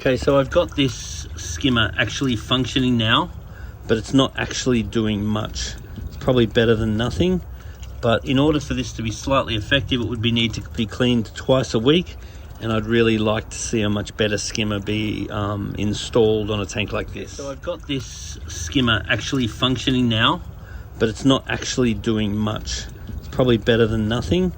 Okay, so I've got this skimmer actually functioning now, but it's not actually doing much. It's probably better than nothing, but in order for this to be slightly effective, it would need to be cleaned twice a week, and I'd really like to see a much better skimmer be installed on a tank like this. So I've got this skimmer actually functioning now, but it's not actually doing much. It's probably better than nothing,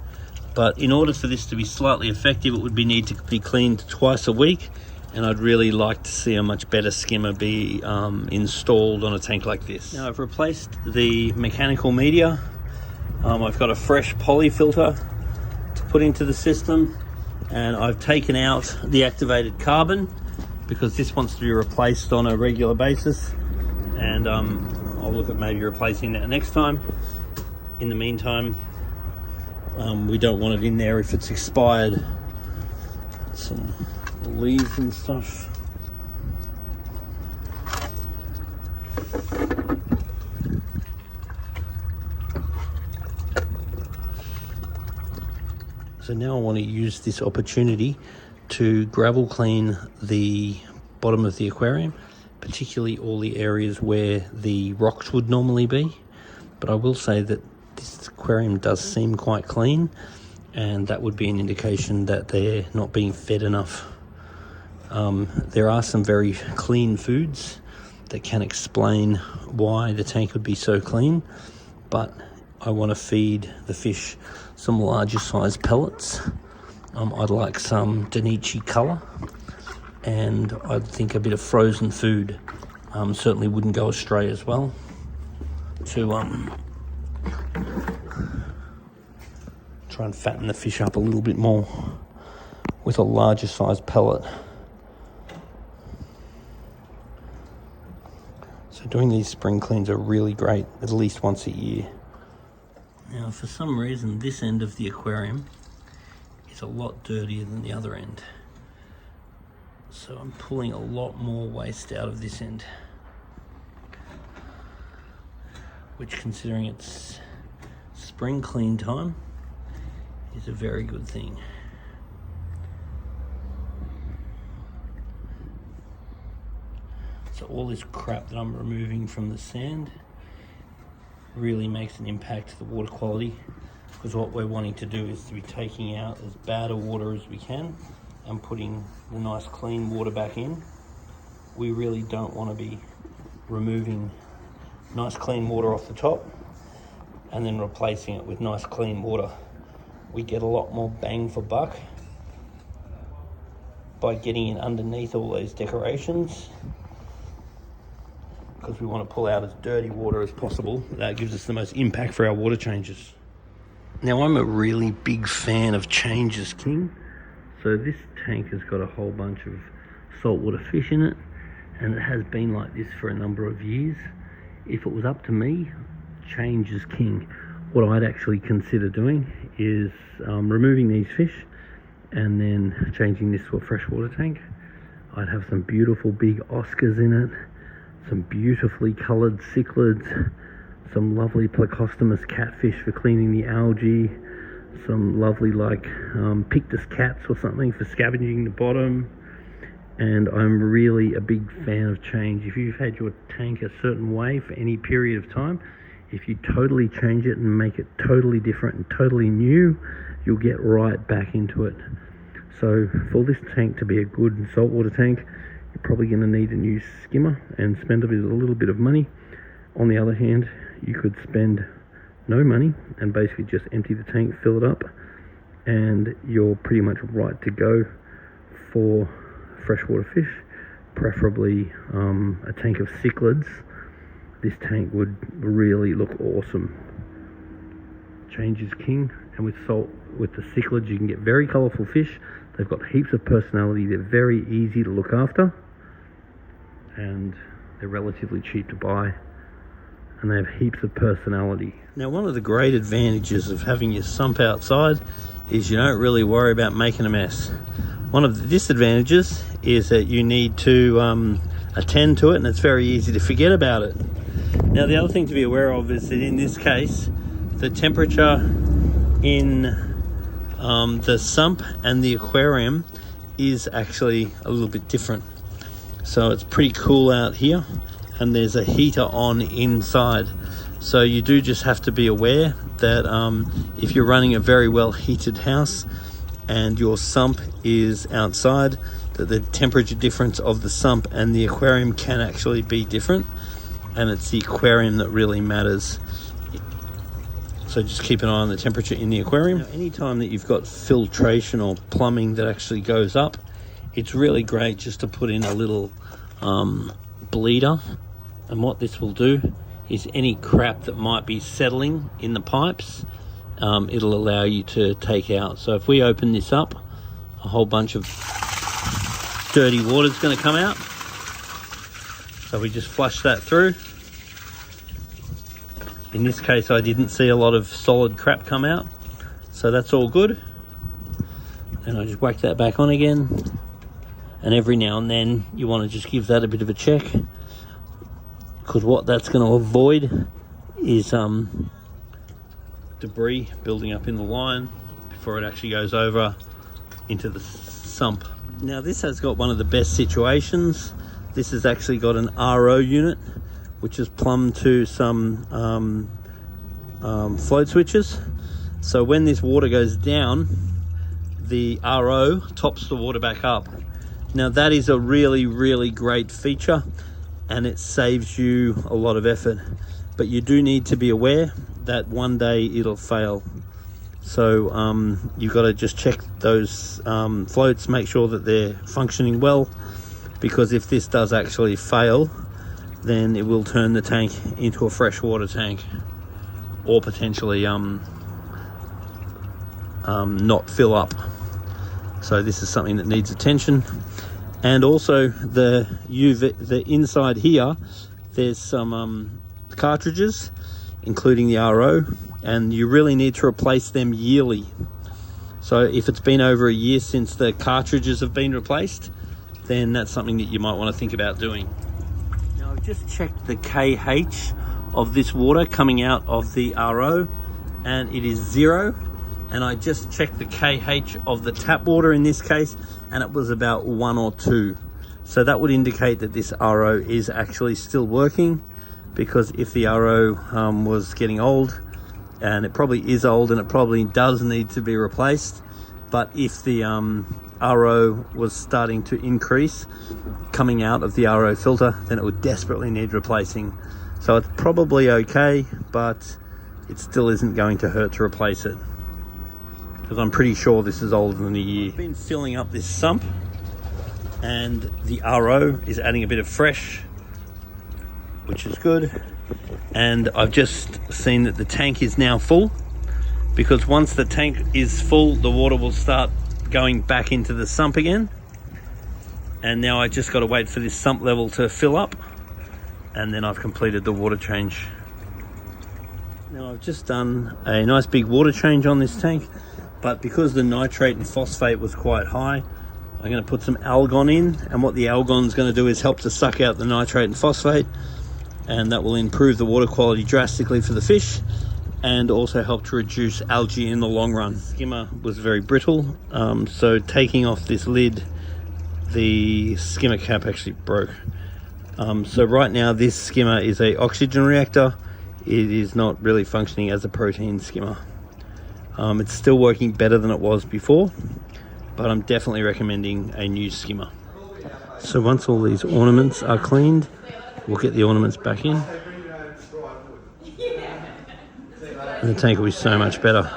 but in order for this to be slightly effective, it would need to be cleaned twice a week, and I'd really like to see a much better skimmer be installed on a tank like this. Now I've replaced the mechanical media. I've got a fresh poly filter to put into the system, and I've taken out the activated carbon because this wants to be replaced on a regular basis, and I'll look at maybe replacing that next time. In the meantime, we don't want it in there if it's expired. Some leaves and stuff. So now I want to use this opportunity to gravel clean the bottom of the aquarium, particularly all the areas where the rocks would normally be. But I will say that this aquarium does seem quite clean, and that would be an indication that they're not being fed enough. There are some very clean foods that can explain why the tank would be so clean, but I want to feed the fish some larger size pellets. I'd like some Danichi colour, and I think a bit of frozen food certainly wouldn't go astray as well, to try and fatten the fish up a little bit more with a larger size pellet. So doing these spring cleans are really great at least once a year. Now for some reason this end of the aquarium is a lot dirtier than the other end, so I'm pulling a lot more waste out of this end, which, considering it's spring clean time, is a very good thing. So all this crap that I'm removing from the sand really makes an impact to the water quality, because what we're wanting to do is to be taking out as bad a water as we can and putting the nice clean water back in. We really don't want to be removing nice clean water off the top and then replacing it with nice clean water. We get a lot more bang for buck by getting in underneath all those decorations, because we want to pull out as dirty water as possible. That gives us the most impact for our water changes. Now I'm a really big fan of Changes King. So this tank has got a whole bunch of saltwater fish in it, and it has been like this for a number of years. If it was up to me, Changes King. What I'd actually consider doing is removing these fish and then changing this to a freshwater tank. I'd have some beautiful big Oscars in it, some beautifully coloured cichlids, some lovely plecostomus catfish for cleaning the algae, some lovely pictus cats or something for scavenging the bottom. And I'm really a big fan of change. If you've had your tank a certain way for any period of time, if you totally change it and make it totally different and totally new, you'll get right back into it. So for this tank to be a good saltwater tank, you're probably going to need a new skimmer and spend a little bit of money. On the other hand, you could spend no money and basically just empty the tank, fill it up, and you're pretty much right to go for freshwater fish, preferably a tank of cichlids. This tank would really look awesome. Changes King, and with the cichlids you can get very colourful fish. They've got heaps of personality, they're very easy to look after, and they're relatively cheap to buy, and they have heaps of personality. Now one of the great advantages of having your sump outside is you don't really worry about making a mess. One of the disadvantages is that you need to attend to it, and it's very easy to forget about it. Now the other thing to be aware of is that in this case the temperature in the sump and the aquarium is actually a little bit different. So it's pretty cool out here, and there's a heater on inside. So you do just have to be aware that if you're running a very well heated house and your sump is outside, that the temperature difference of the sump and the aquarium can actually be different, and it's the aquarium that really matters. So just keep an eye on the temperature in the aquarium. Now, anytime that you've got filtration or plumbing that actually goes up, it's really great just to put in a little bleeder. And what this will do is any crap that might be settling in the pipes, it'll allow you to take out. So if we open this up, a whole bunch of dirty water is going to come out. So we just flush that through. In this case, I didn't see a lot of solid crap come out, so that's all good. And I just whack that back on again. And every now and then you want to just give that a bit of a check, because what that's going to avoid is debris building up in the line before it actually goes over into the sump. Now this has got one of the best situations. This has actually got an RO unit, which is plumbed to some float switches. So when this water goes down, the RO tops the water back up. Now that is a really, really great feature, and it saves you a lot of effort. But you do need to be aware that one day it'll fail. So you've got to just check those floats, make sure that they're functioning well, because if this does actually fail, then it will turn the tank into a freshwater tank, or potentially not fill up. So this is something that needs attention. And also the inside here, there's some cartridges, including the RO, and you really need to replace them yearly. So if it's been over a year since the cartridges have been replaced, then that's something that you might want to think about doing. Now I've just checked the KH of this water coming out of the RO, and it is 0. And I just checked the KH of the tap water in this case, and it was about 1 or 2. So that would indicate that this RO is actually still working, because if the RO was getting old, and it probably is old and it probably does need to be replaced, but if the RO was starting to increase coming out of the RO filter, then it would desperately need replacing. So it's probably okay, but it still isn't going to hurt to replace it, because I'm pretty sure this is older than a year. I've been filling up this sump, and the RO is adding a bit of fresh, which is good. And I've just seen that the tank is now full, because once the tank is full, the water will start going back into the sump again. And now I just got to wait for this sump level to fill up, and then I've completed the water change. Now I've just done a nice big water change on this tank, but because the nitrate and phosphate was quite high, I'm going to put some algon in, and what the algon is going to do is help to suck out the nitrate and phosphate, and that will improve the water quality drastically for the fish, and also help to reduce algae in the long run. The skimmer was very brittle, so taking off this lid, the skimmer cap actually broke. So right now this skimmer is a oxygen reactor. It is not really functioning as a protein skimmer. It's still working better than it was before, but I'm definitely recommending a new skimmer. So once all these ornaments are cleaned, we'll get the ornaments back in, and the tank will be so much better.